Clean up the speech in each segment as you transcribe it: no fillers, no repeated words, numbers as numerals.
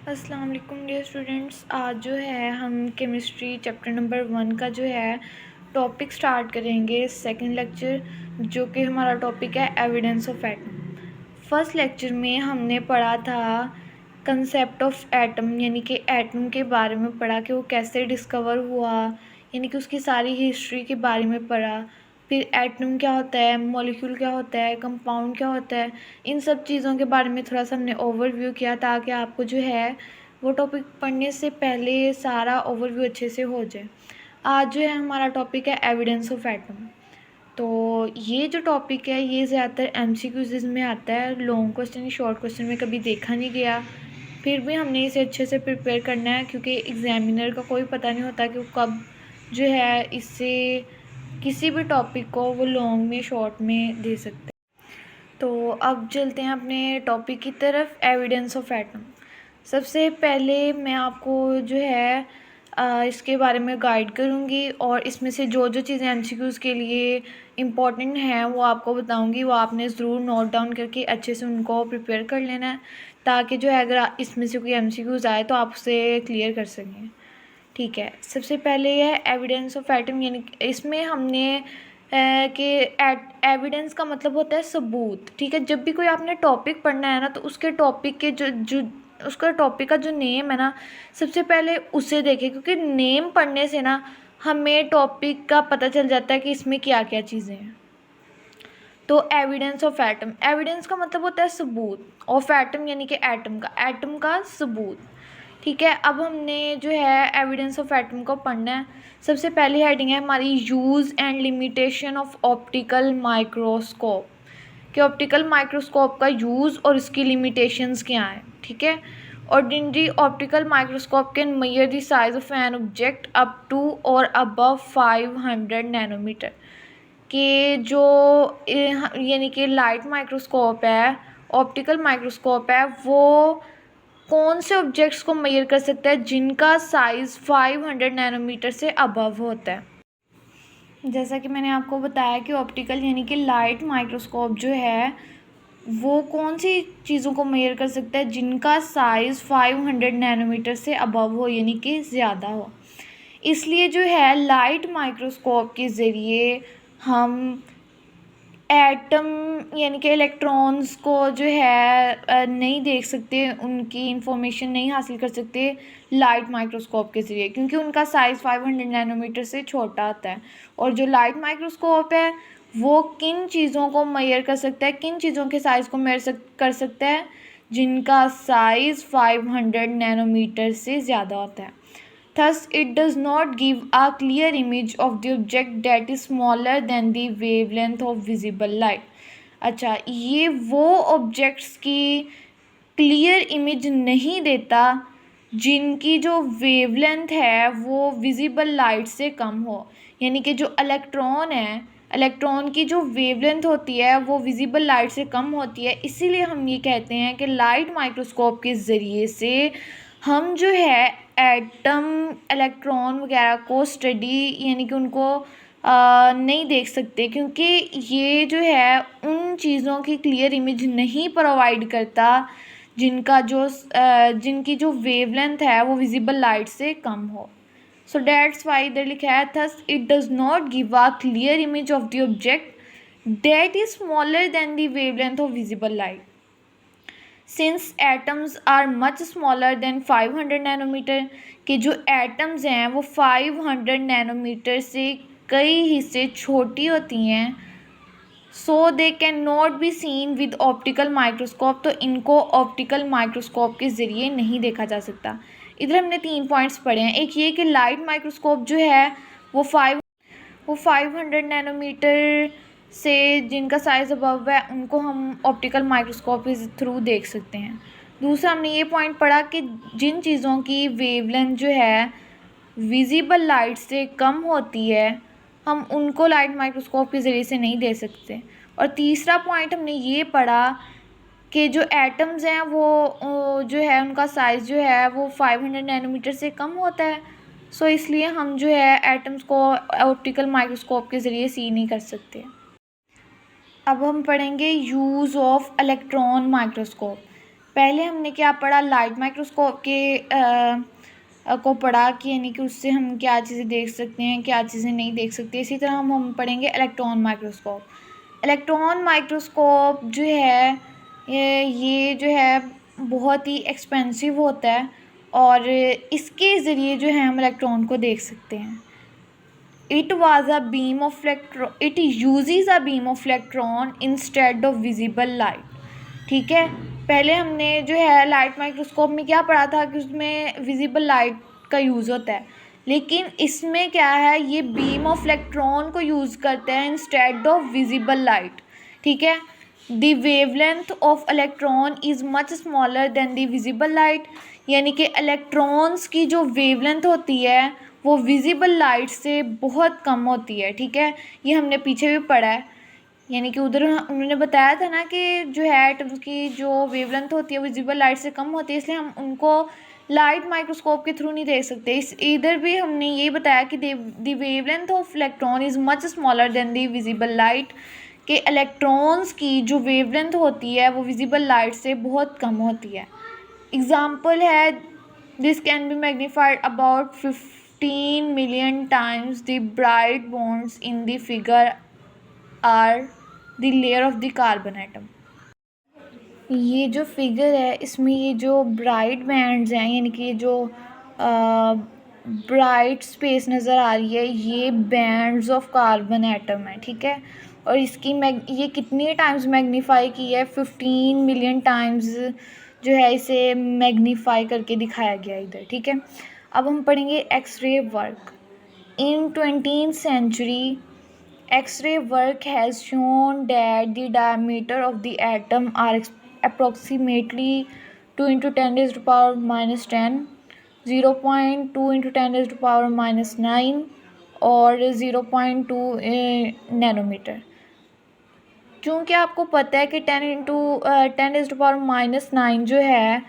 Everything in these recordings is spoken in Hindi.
अस्सलाम वालेकुम डियर स्टूडेंट्स। आज जो है हम केमिस्ट्री चैप्टर नंबर 1 का जो है टॉपिक स्टार्ट करेंगे, सेकंड लेक्चर, जो कि हमारा टॉपिक है evidence of atom. First lecture में हमने पढ़ा था कंसेप्ट ऑफ एटम, यानी कि एटम के बारे में पढ़ा कि वो कैसे डिस्कवर हुआ, यानी कि उसकी सारी हिस्ट्री के बारे में पढ़ा। फिर एटम क्या होता है, मॉलिक्यूल क्या होता है, कंपाउंड क्या होता है, इन सब चीज़ों के बारे में थोड़ा सा हमने ओवरव्यू किया, ताकि आपको जो है वो टॉपिक पढ़ने से पहले सारा ओवरव्यू अच्छे से हो जाए। आज जो है हमारा टॉपिक है एविडेंस ऑफ एटम। तो ये जो टॉपिक है ये ज़्यादातर एमसीक्यूज़ में आता है, लॉन्ग क्वेश्चन शॉर्ट क्वेश्चन में कभी देखा नहीं गया। फिर भी हमने इसे अच्छे से प्रिपेयर करना है, क्योंकि एग्जामिनर का कोई पता नहीं होता कि वो कब जो है इससे किसी भी टॉपिक को वो लॉन्ग में शॉर्ट में दे सकते हैं। तो अब चलते हैं अपने टॉपिक की तरफ, एविडेंस ऑफ एटम। सबसे पहले मैं आपको जो है इसके बारे में गाइड करूँगी, और इसमें से जो जो चीज़ें एमसीक्यूज़ के लिए इम्पॉर्टेंट हैं वो आपको बताऊँगी। वो आपने ज़रूर नोट डाउन करके अच्छे से उनको प्रिपेयर कर लेना है, ताकि जो है अगर इसमें से कोई एमसीक्यूज़ आए तो आप उसे क्लियर कर सकें। ठीक है, सबसे पहले है एविडेंस ऑफ एटम, यानी इसमें हमने कि एविडेंस का मतलब होता है सबूत। ठीक है, जब भी कोई आपने टॉपिक पढ़ना है ना, तो उसके टॉपिक के जो उसका टॉपिक का जो नेम है ना, सबसे पहले उसे देखें, क्योंकि नेम पढ़ने से ना हमें टॉपिक का पता चल जाता है कि इसमें क्या क्या चीज़ें हैं। तो एविडेंस ऑफ एटम, एविडेंस का मतलब होता है सबूत, ऑफ एटम यानी कि एटम का सबूत। ठीक है, अब हमने जो है एविडेंस ऑफ एटम को पढ़ना है। सबसे पहली हेडिंग है हमारी use and limitation of optical microscope, कि ऑप्टिकल माइक्रोस्कोप का यूज़ और इसकी लिमिटेशंस क्या हैं। ठीक है, ordinary optical microscope can measure the size of an object up to और अबव 500 नैनोमीटर, कि जो यानी कि लाइट माइक्रोस्कोप है, ऑप्टिकल माइक्रोस्कोप है, वो कौन से ऑब्जेक्ट्स को मेजर कर सकता है जिनका साइज़ 500 नैनोमीटर से अबव होता है। जैसा कि मैंने आपको बताया कि ऑप्टिकल यानी कि लाइट माइक्रोस्कोप जो है वो कौन सी चीज़ों को मेजर कर सकता है जिनका साइज़ 500 नैनोमीटर से अबव हो, यानी कि ज़्यादा हो। इसलिए जो है लाइट माइक्रोस्कोप के ज़रिए हम एटम यानी कि इलेक्ट्रॉन्स को जो है नहीं देख सकते, उनकी इंफॉर्मेशन नहीं हासिल कर सकते लाइट माइक्रोस्कोप के ज़रिए, क्योंकि उनका साइज़ 500 नैनोमीटर से छोटा होता है। और जो लाइट माइक्रोस्कोप है वो किन चीज़ों को मेजर कर सकता है, किन चीज़ों के साइज़ को मेजर कर सकता है जिनका साइज़ 500 नैनोमीटर से ज़्यादा होता है। Thus, it does not give a clear image of the object that is smaller than the wavelength of visible light. अच्छा, ये वो ऑब्जेक्ट्स की क्लियर इमेज नहीं देता जिनकी जो वेवलेंथ है वो विजिबल लाइट से कम हो, यानी कि जो इलेक्ट्रॉन है, इलेक्ट्रॉन की जो वेवलेंथ होती है वो विजिबल लाइट से कम होती है। इसीलिए हम ये कहते हैं कि लाइट माइक्रोस्कोप के ज़रिए से हम जो है एटम, इलेक्ट्रॉन वगैरह को स्टडी यानी कि उनको नहीं देख सकते, क्योंकि ये जो है उन चीज़ों की क्लियर इमेज नहीं प्रोवाइड करता जिनकी जो वेवलेंथ है वो विजिबल लाइट से कम हो। सो डैट्स वाई इधर लिखा है, thus it does not give a clear image of the object that is smaller than the wavelength of visible light. Since atoms are much smaller than 500 nanometer, के जो एटम्स हैं वो 500 नैनोमीटर से कई हिस्से छोटी होती हैं। So they can not be seen with optical microscope, तो इनको ऑप्टिकल माइक्रोस्कोप के ज़रिए नहीं देखा जा सकता। इधर हमने 3 पॉइंट्स पढ़े हैं। एक ये कि लाइट माइक्रोस्कोप जो है वो 500 नैनोमीटर से जिनका साइज़ अबव है उनको हम ऑप्टिकल माइक्रोस्कोप के थ्रू देख सकते हैं। दूसरा हमने ये पॉइंट पढ़ा कि जिन चीज़ों की वेवलेंथ जो है विजिबल लाइट से कम होती है हम उनको लाइट माइक्रोस्कोप के ज़रिए से नहीं देख सकते। और तीसरा पॉइंट हमने ये पढ़ा कि जो एटम्स हैं वो जो है उनका साइज़ जो है वो 500 नैनोमीटर से कम होता है। सो इसलिए हम जो है एटम्स को ऑप्टिकल माइक्रोस्कोप के ज़रिए सी नहीं कर सकते। अब हम पढ़ेंगे यूज़ ऑफ इलेक्ट्रॉन माइक्रोस्कोप। पहले हमने क्या पढ़ा, लाइट माइक्रोस्कोप के को पढ़ा कि यानी कि उससे हम क्या चीज़ें देख सकते हैं, क्या चीज़ें नहीं देख सकते। इसी तरह हम पढ़ेंगे इलेक्ट्रॉन माइक्रोस्कोप। इलेक्ट्रॉन माइक्रोस्कोप जो है ये जो है बहुत ही एक्सपेंसिव होता है और इसके ज़रिए जो है हम इलेक्ट्रॉन को देख सकते हैं। It uses a beam of electron instead of visible light। ठीक है, पहले हमने जो है लाइट माइक्रोस्कोप में क्या पढ़ा था कि उसमें विजिबल लाइट का यूज़ होता है, लेकिन इसमें क्या है, ये बीम ऑफ इलेक्ट्रॉन को यूज़ करते हैं इंस्टेड ऑफ विजिबल लाइट। ठीक है, the wavelength of electron is much smaller then the visible light, यानी कि इलेक्ट्रॉन्स की जो वेवलेंथ होती है वो विजिबल लाइट से बहुत कम होती है। ठीक है, ये हमने पीछे भी पढ़ा है, यानी कि उधर उन्होंने बताया था ना कि जो है एटम्स की जो वेवलेंथ होती है विजिबल लाइट से कम होती है, इसलिए हम उनको लाइट माइक्रोस्कोप के थ्रू नहीं देख सकते। इधर भी हमने ये बताया कि the wavelength of electron is much smaller then the visible light, कि इलेक्ट्रॉन्स की जो वेवलेंथ होती है वो विजिबल लाइट से बहुत कम होती है। एग्जाम्पल है, this can be magnified about 15 million times। the bright bonds in the figure are the layer of the carbon atom। ये जो फिगर है इसमें ये जो ब्राइट बैंड्स हैं, यानी कि जो ब्राइट स्पेस नज़र आ रही है, ये बैंड्स ऑफ कार्बन एटम है। ठीक है, और इसकी ये कितनी टाइम्स मैग्नीफाई की है, 15 मिलियन टाइम्स जो है इसे मैग्नीफाई करके दिखाया गया इधर। ठीक है, अब हम पढ़ेंगे x ray work. In 20th century, X-ray work has shown that the diameter of the atom are approximately 2 into 10 raised to power minus 10, 0.2 into 10 raised to power minus 9 और 0.2 नैनोमीटर। क्योंकि आपको पता है कि 10 raised to power minus 9 जो है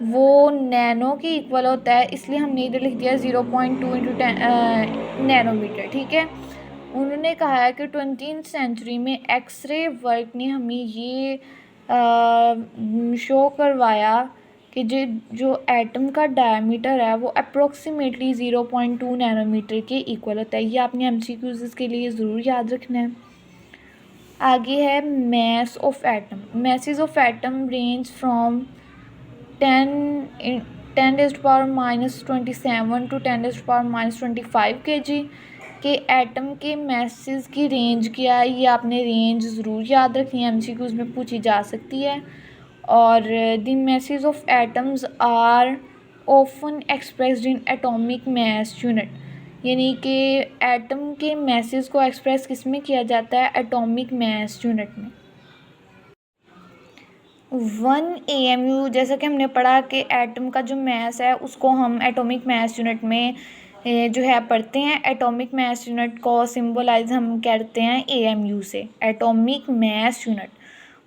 वो नैनो के इक्वल होता है, इसलिए हमने इधर लिख दिया 0.2 into 10 नैनोमीटर। ठीक है, उन्होंने कहा है कि 20th सेंचुरी में एक्सरे वर्क ने हमें ये शो करवाया कि जो एटम का डायमीटर है वो अप्रोक्सीमेटली 0.2 नैनोमीटर के इक्वल होता है। ये आपने MCQs के लिए ज़रूर याद रखना है। आगे है mass of atom. Message of atom range from 10 raised to power minus 27 to 10 raised to power minus 25 kg के एटम के मैसेज की रेंज क्या है, ये आपने रेंज ज़रूर याद रखनी है, MCQs में पूछी जा सकती है। और the message of atoms are often expressed in atomic mass unit, यानी कि एटम के मैसेज को एक्सप्रेस किस में किया जाता है, एटॉमिक मास यूनिट में। 1 AMU, जैसा कि हमने पढ़ा कि एटम का जो मास है उसको हम एटॉमिक मास यूनिट में जो है पढ़ते हैं। एटॉमिक मास यूनिट को सिंबलाइज हम करते हैं AMU से, एटॉमिक मास यूनिट।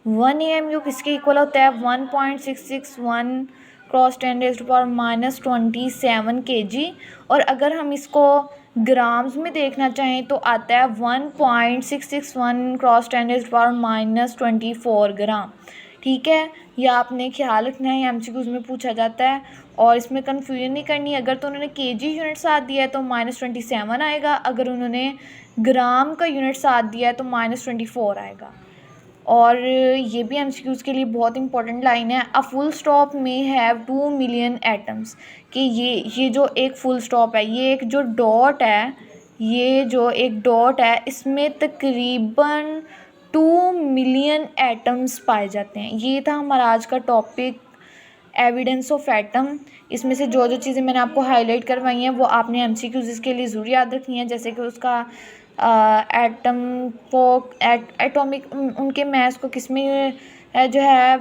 1 AMU किसके इक्वल होता है, 1.661 cross 10 raised to power minus 27 kg। और अगर हम इसको ग्राम्स में देखना चाहें तो आता है 1.661 cross 10 raised to power minus 24 ग्राम। ठीक है, यह आपने ख्याल रखना है, MCQs में पूछा जाता है और इसमें कन्फ्यूजन नहीं करनी। अगर तो उन्होंने kg यूनिट साथ दिया है तो -27 आएगा, अगर उन्होंने ग्राम का यूनिट साथ दिया है तो -24 आएगा। और ये भी MCQs के लिए बहुत इंपॉर्टेंट लाइन है, अ फुल स्टॉप में हैव 2 मिलियन एटम्स, कि ये जो एक फुल स्टॉप है, ये एक जो डॉट है, ये जो एक डॉट है इसमें तकरीबन 2 मिलियन एटम्स पाए जाते हैं। ये था हमारा आज का टॉपिक एविडेंस ऑफ एटम। इसमें से जो चीज़ें मैंने आपको हाईलाइट करवाई हैं वो आपने MCQs के लिए ज़रूर याद रखनी है, जैसे कि उसका एटम को एटॉमिक उनके मास को किस में जो है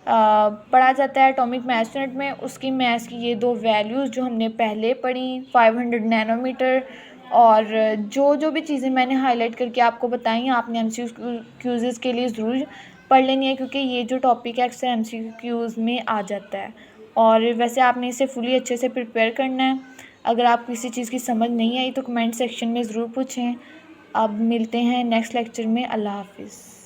पढ़ा जाता है, एटॉमिक मास यूनिट में। उसकी मास की ये 2 वैल्यूज़ जो हमने पहले पढ़ी, 500 नैनोमीटर, और जो भी चीज़ें मैंने हाईलाइट करके आपको बताई हैं आपने MCQs के लिए ज़रूर पढ़ लेनी है, क्योंकि ये जो टॉपिक है अक्सर MCQs में आ जाता है। और वैसे आपने इसे फुली अच्छे से प्रिपेयर करना है। अगर आपको किसी चीज़ की समझ नहीं आई तो कमेंट सेक्शन में ज़रूर पूछें। अब मिलते हैं नेक्स्ट लेक्चर में। अल्लाह हाफिज़।